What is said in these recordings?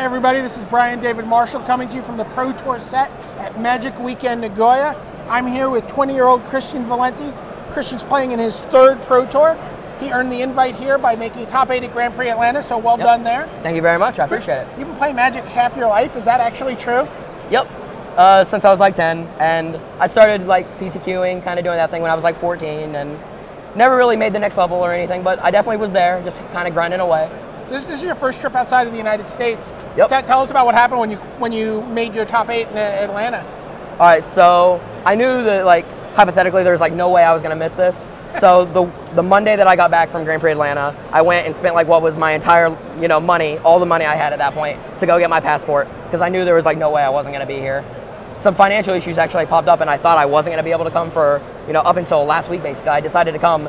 Hi everybody, this is Brian David Marshall coming to you from the Pro Tour set at Magic Weekend Nagoya. I'm here with 20-year-old Christian Valenti. Christian's playing in his third Pro Tour. He earned the invite here by making top 8 at Grand Prix Atlanta, so well done there. Thank you very much, I appreciate it. You've been playing Magic half your life, is that actually true? Yep, since I was like 10, and I started like PTQing, kind of doing that thing when I was like 14, and never really made the next level or anything, but I definitely was there, just kind of grinding away. This is your first trip outside of the United States. Yep. Tell us about what happened when you made your top 8 in Atlanta. All right, so I knew that like hypothetically there's like no way I was gonna miss this. So the Monday that I got back from Grand Prix Atlanta, I went and spent like what was my entire money, all the money I had at that point, to go get my passport because I knew there was like no way I wasn't gonna be here. Some financial issues actually popped up, and I thought I wasn't gonna be able to come for up until last week basically. I decided to come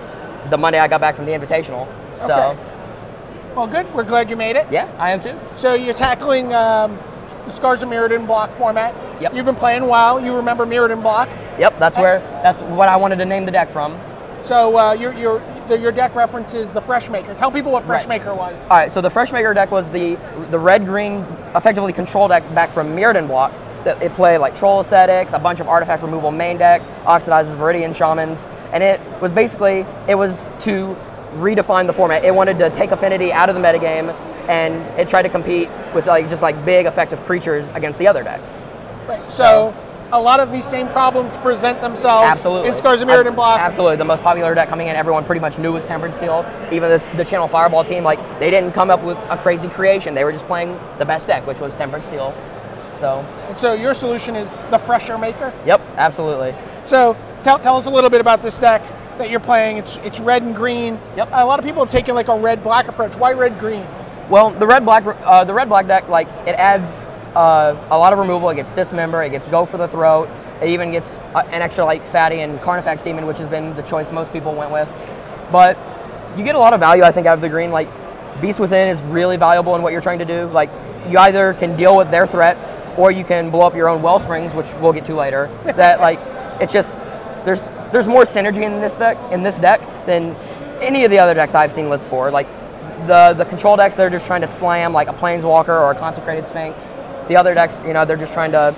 the Monday I got back from the Invitational. So. Okay. Well, good. We're glad you made it. Yeah, I am too. So you're tackling the Scars of Mirrodin block format. Yep. You've been playing a while. You remember Mirrodin block. Yep, that's what I wanted to name the deck from. So your deck reference is the Freshmaker. Tell people what Freshmaker was. All right, so the Freshmaker deck was the red-green, effectively control deck back from Mirrodin block. It played like Troll Ascetics, a bunch of artifact removal main deck, Oxidizes, Viridian Shamans, and it was to redefine the format. It wanted to take affinity out of the metagame, and it tried to compete with just big effective creatures against the other decks. Right. So a lot of these same problems present themselves in Scars of Mirrodin block. Absolutely. The most popular deck coming in, everyone pretty much knew was Tempered Steel. Even the Channel Fireball team, they didn't come up with a crazy creation. They were just playing the best deck, which was Tempered Steel. And so your solution is the Fresher Maker? Yep, absolutely. So tell us a little bit about this deck that you're playing. It's red and green. Yep. A lot of people have taken a red-black approach. Why red-green? Well, the red-black deck, it adds a lot of removal. It gets Dismember, it gets Go for the Throat, it even gets an extra Fatty and Carnifex Demon, which has been the choice most people went with. But you get a lot of value, I think, out of the green. Beast Within is really valuable in what you're trying to do. You either can deal with their threats, or you can blow up your own Wellsprings, which we'll get to later. It's just there's more synergy in this deck than any of the other decks I've seen listed for. The control decks, they're just trying to slam a Planeswalker or a Consecrated Sphinx. The other decks, they're just trying to.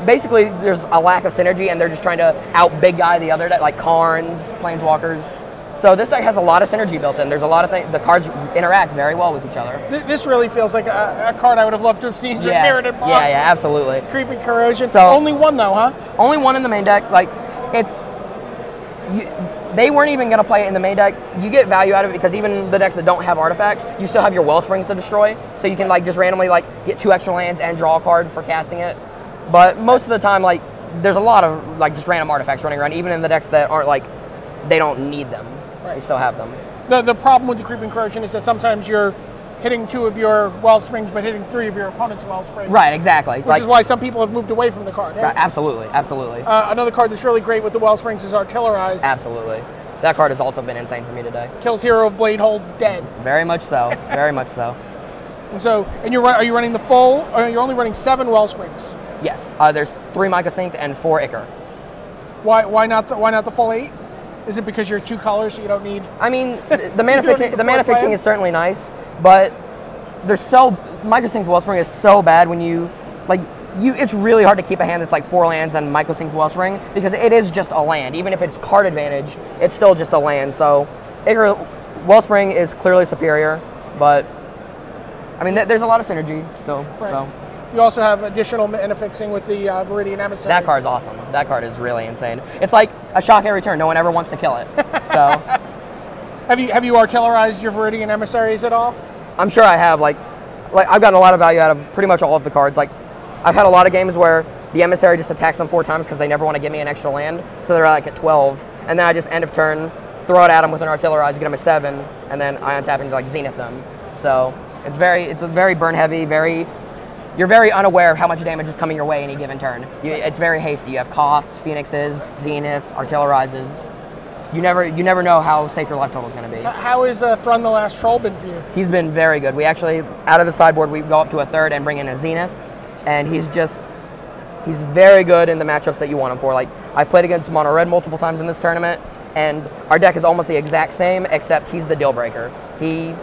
Basically, there's a lack of synergy, and they're just trying to out big guy the other deck, like Karns, Planeswalkers. So this deck has a lot of synergy built in. There's a lot of things. The cards interact very well with each other. This really feels like a card I would have loved to have seen. Mirrodin block. Yeah, absolutely. Creeping Corrosion. So, only one though, huh? Only one in the main deck. They weren't even going to play it in the main deck. You get value out of it because even the decks that don't have artifacts, you still have your Wellsprings to destroy. So you can just randomly get 2 extra lands and draw a card for casting it. But most of the time, there's a lot of just random artifacts running around, even in the decks that aren't they don't need them. Right. They still have them. The problem with the Creeping Corrosion is that sometimes you're hitting 2 of your Wellsprings, but hitting 3 of your opponent's Wellsprings. Right, exactly. Which is why some people have moved away from the card, right? Right, absolutely, absolutely. Another card that's really great with the Wellsprings is Artillerize. Absolutely. That card has also been insane for me today. Kills Hero of Bladehold dead. Very much so, very much so. And are you running the full, or you're only running 7 Wellsprings? Yes, there's 3 Mycosynth and 4 Ichor. Why not the full 8? Is it because you're 2 colors, so you don't need? I mean, the mana fixing is certainly nice, but Mycosynth Wellspring is so bad when it's really hard to keep a hand that's 4 lands and Mycosynth Wellspring because it is just a land. Even if it's card advantage, it's still just a land. So Ichor Wellspring is clearly superior, but I mean, there's a lot of synergy still. Right. So. You also have additional mana fixing with the Viridian Emissary. That card's awesome. That card is really insane. It's like a shock every turn. No one ever wants to kill it. So, have you artillerized your Viridian Emissaries at all? I'm sure I have. I've gotten a lot of value out of pretty much all of the cards. I've had a lot of games where the Emissary just attacks them 4 times because they never want to give me an extra land. So they're at 12, and then I just end of turn throw it at them with an Artillerize, get them a 7, and then I untap and Zenith them. So it's a very burn heavy, you're very unaware of how much damage is coming your way any given turn. It's very hasty. You have Koths, Phoenixes, Zeniths, Artillerizes. You never know how safe your life total is going to be. How is Thrun the Last Troll been for you? He's been very good. We actually, out of the sideboard, we go up to a 3rd and bring in a Zenith, and he's very good in the matchups that you want him for. I've played against Mono Red multiple times in this tournament, and our deck is almost the exact same, except he's the deal breaker. He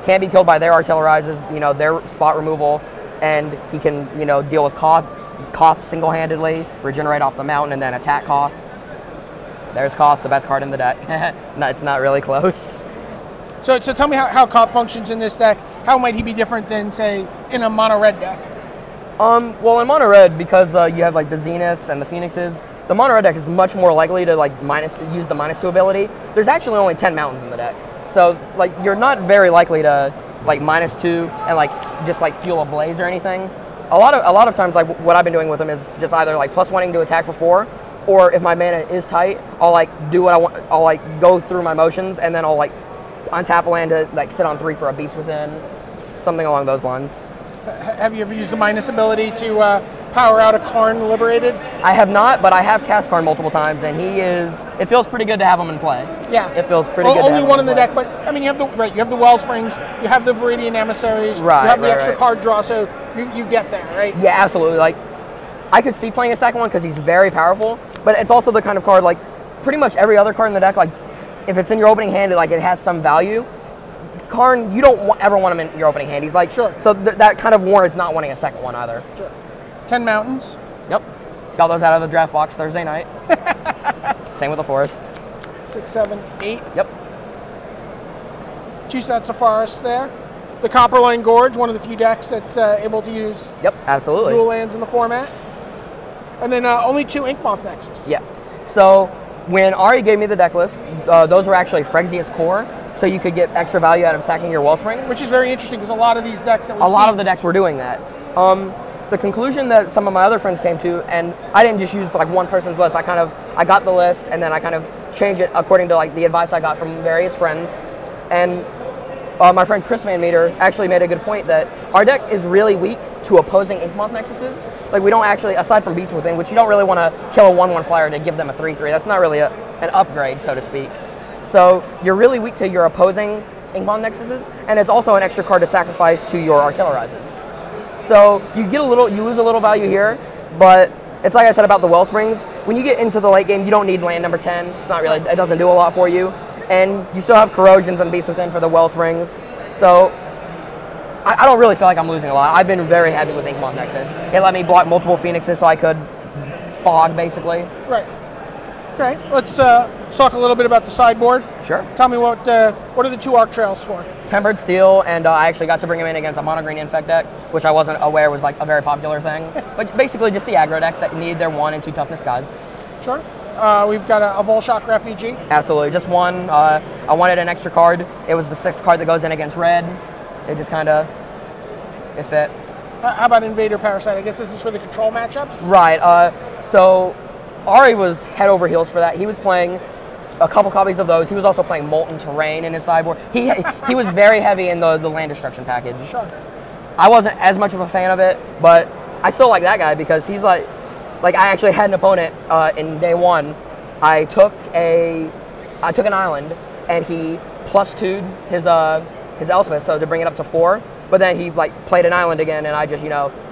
can't be killed by their Artillerizes, their spot removal. and he can, you know, deal with Koth single-handedly, regenerate off the mountain, and then attack Koth. There's Koth, the best card in the deck. No, it's not really close. So tell me how Koth functions in this deck. How might he be different than, say, in a mono-red deck? Well, in mono-red, because you have like the Zeniths and the Phoenixes, the mono-red deck is much more likely to like use the -2 ability. There's actually only 10 mountains in the deck, so like you're not very likely to like -2 and like just like fuel a blaze or anything. A lot of times, like what I've been doing with them is just either like +1ing to attack for 4, or if my mana is tight, I'll like do what I want. I'll like go through my motions, and then I'll like untap a land to like sit on 3 for a Beast Within, something along those lines. Have you ever used the minus ability to power out a Karn Liberated? I have not, but I have cast Karn multiple times, and it feels pretty good to have him in play. Yeah, it feels pretty good. Only one in the deck, but I mean, you have the Wellsprings, you have the Viridian Emissaries, you have the extra card draw, so you get there, right? Yeah, absolutely. Like, I could see playing a second one because he's very powerful, but it's also the kind of card, like, pretty much every other card in the deck, like, if it's in your opening hand, it has some value. Karn, you don't ever want him in your opening hand. He's like, sure. So that kind of warrants not wanting a second one either. Sure. 10 mountains. Yep. Got those out of the draft box Thursday night. Same with the forest. 6, 7, 8. Yep. 2 sets of forests there. The Copperline Gorge, one of the few decks that's able to use absolutely dual lands in the format. And then only 2 Inkmoth Nexus. Yeah. So when Ari gave me the deck list, those were actually Phyrexia's core, so you could get extra value out of sacking your Wellsprings. Which is very interesting because a lot of these decks a lot of the decks were doing that. The conclusion that some of my other friends came to, and I didn't just use like one person's list. I got the list and then I kind of changed it according to like the advice I got from various friends. And my friend Chris Van Meter actually made a good point that our deck is really weak to opposing Inkmoth Nexuses. Like we don't actually, aside from Beast Within, which you don't really want to kill a 1/1 flyer to give them a 3/3. That's not really an upgrade, so to speak. So you're really weak to your opposing Inkmoth Nexuses, and it's also an extra card to sacrifice to your Artillerizes. So you lose a little value here, but it's like I said about the Wellsprings. When you get into the late game, you don't need land number 10. It's not really, it doesn't do a lot for you. And you still have Corrosions and Beast Within for the Wellsprings. So I don't really feel like I'm losing a lot. I've been very happy with Inkmoth Nexus. It let me block multiple Phoenixes so I could fog, basically. Right. Okay, let's talk a little bit about the sideboard. Sure. Tell me what are the 2 Arc Trails for? Tempered Steel, and I actually got to bring him in against a mono-green Infect deck, which I wasn't aware was like a very popular thing. But basically just the aggro decks that need their 1 and 2 toughness guys. Sure. We've got a Vulshok Refugee. Absolutely, just 1. I wanted an extra card. It was the 6th card that goes in against red. It just kind of, it fit. How about Invader Parasite? I guess this is for the control matchups? Right, so Ari was head over heels for that. He was playing a couple copies of those. He was also playing Molten Terrain in his sideboard. He was very heavy in the land destruction package. Sure. I wasn't as much of a fan of it, but I still like that guy because he's like I actually had an opponent in day 1. I took an island and he +2'd his Elspeth, so to bring it up to 4. But then he like played an island again, and I just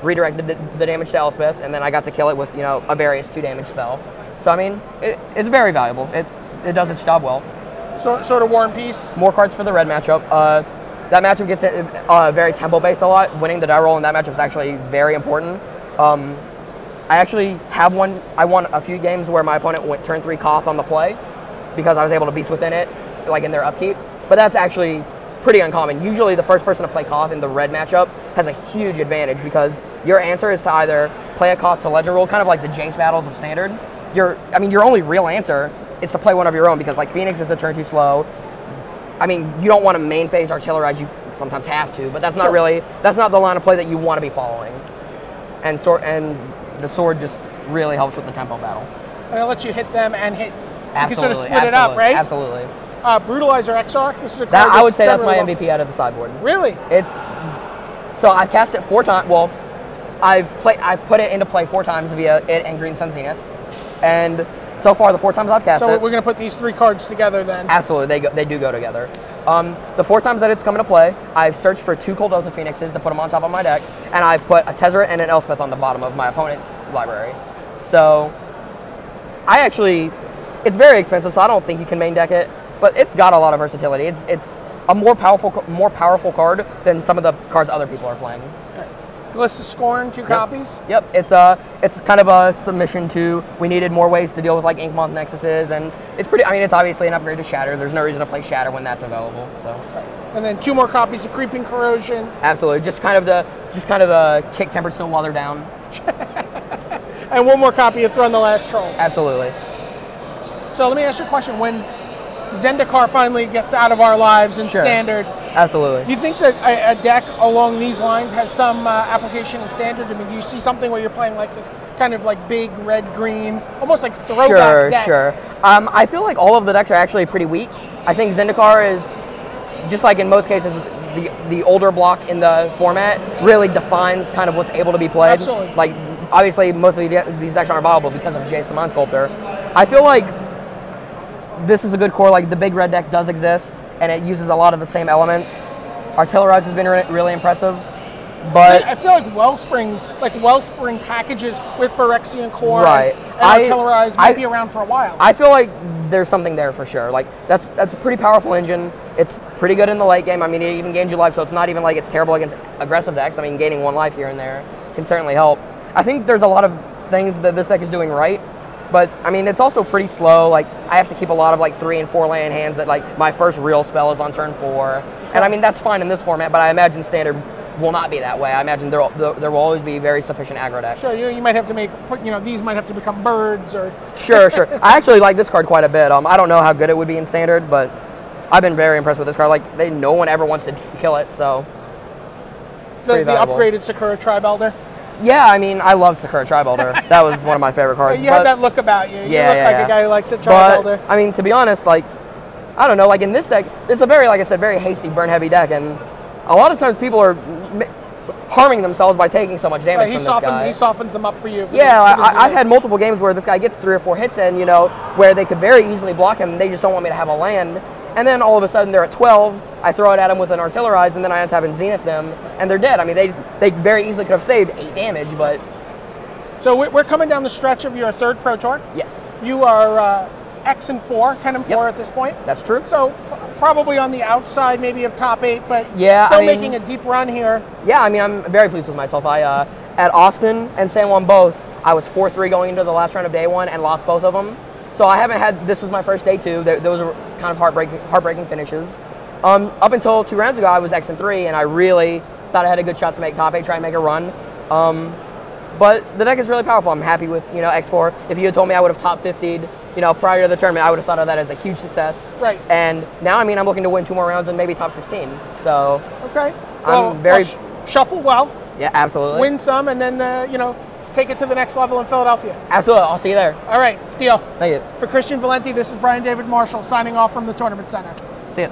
redirected the damage to Elspeth, and then I got to kill it with a various 2 damage spell. So I mean, it's very valuable. It does its job well. So sort of War and Peace. More cards for the red matchup. That matchup gets very tempo based a lot. Winning the die roll in that matchup is actually very important. I actually have one. I won a few games where my opponent went turn 3 Koth on the play because I was able to Beast Within it, like in their upkeep. But that's actually pretty uncommon. Usually the first person to play Koth in the red matchup has a huge advantage because your answer is to either play a Koth to legend roll, kind of like the Jace battles of Standard. Your only real answer is to play one of your own because like Phoenix is a turn too slow. I mean, you don't want to main phase Artillerize, you sometimes have to, but that's not that's not the line of play that you want to be following. And the sword just really helps with the tempo battle. And it lets you hit them and hit. Absolutely, you can sort of split it up, right? Absolutely. Brutalizer Exarch. This is a card I would say that's my MVP out of the sideboard. Really? So I've cast it 4 times. Well, I've put it into play 4 times via it and Green Sun Zenith, and so far the 4 times I've cast it. So we're going to put these 3 cards together then. Absolutely, they do go together. The 4 times that it's come into play, I've searched for 2 Kuldotha Phoenixes to put them on top of my deck, and I've put a Tezzeret and an Elspeth on the bottom of my opponent's library. So it's very expensive, so I don't think you can main deck it. But it's got a lot of versatility. It's a more powerful card than some of the cards other people are playing. Glissa Scorn, 2 copies. Yep, it's kind of a submission to, we needed more ways to deal with like Inkmoth Nexuses, and it's pretty, I mean, it's obviously an upgrade to Shatter. There's no reason to play Shatter when that's available, so. And then 2 more copies of Creeping Corrosion. Absolutely, just kind of kick Tempered Stone while they're down. And 1 more copy of Thrun the Last Troll. Absolutely. So let me ask you a question. When Zendikar finally gets out of our lives in Standard, absolutely, you think that a deck along these lines has some application in Standard? I mean, do you see something where you're playing like this kind of like big red-green, almost like throwback deck? Sure. I feel like all of the decks are actually pretty weak. I think Zendikar is, just like in most cases, the older block in the format really defines kind of what's able to be played. Absolutely. Like, obviously, most of these decks aren't viable because of Jace the Mind Sculptor. I feel like this is a good core. Like, the big red deck does exist, and it uses a lot of the same elements. Artillerize has been really impressive, but I feel like Wellspring packages with Phyrexian Core right. and Artillerize might be around for a while. I feel like there's something there for sure. Like, that's a pretty powerful engine. It's pretty good in the late game. I mean, it even gains you life, so it's not even like it's terrible against aggressive decks. I mean, gaining 1 life here and there can certainly help. I think there's a lot of things that this deck is doing right, but I mean, it's also pretty slow. Like, I have to keep a lot of like 3 and 4 land hands that like my first real spell is on turn 4. And I mean, that's fine in this format, but I imagine Standard will not be that way. I imagine there will always be very sufficient aggro decks. Sure, you might have to these might have to become birds or... Sure. I actually like this card quite a bit. I don't know how good it would be in Standard, but I've been very impressed with this card. Like, no one ever wants to kill it, so... The upgraded Sakura Tribe-Elder? Yeah, I mean, I love Sakura Tribe-Elder. That was one of my favorite cards. You had that look about you. You look like a guy who likes a Tribe-Elder. I mean, to be honest, like, I don't know, like in this deck, it's a very, like I said, very hasty, burn-heavy deck, and a lot of times people are harming themselves by taking so much damage from this guy. He softens them up for you. I've had multiple games where this guy gets 3 or 4 hits in, where they could very easily block him, and they just don't want me to have a land. And then all of a sudden they're at 12, I throw it at them with an Artillerize, and then I have to have and Zenith them, and they're dead. I mean, they very easily could have saved 8 damage, but... So we're coming down the stretch of your 3rd Pro Tour. Yes. You are X and 4, 10 and 4 at this point. That's true. So probably on the outside maybe of top 8, but making a deep run here. Yeah, I mean, I'm very pleased with myself. At Austin and San Juan both, I was 4-3 going into the last round of day 1 and lost both of them. So I haven't had, this was my first day 2. Those were kind of heartbreaking finishes. Up until 2 rounds ago, I was X and 3, and I really thought I had a good shot to make top 8, try and make a run. But the deck is really powerful. I'm happy with, X4. If you had told me I would have top 50'd, prior to the tournament, I would have thought of that as a huge success. Right. And now, I mean, I'm looking to win 2 more rounds and maybe top 16. So, okay. I'm very... shuffle well. Yeah, absolutely. Win some, and then, take it to the next level in Philadelphia. Absolutely. I'll see you there. All right. Deal. Thank you. For Christian Valenti, this is Brian David Marshall signing off from the Tournament Center. See ya.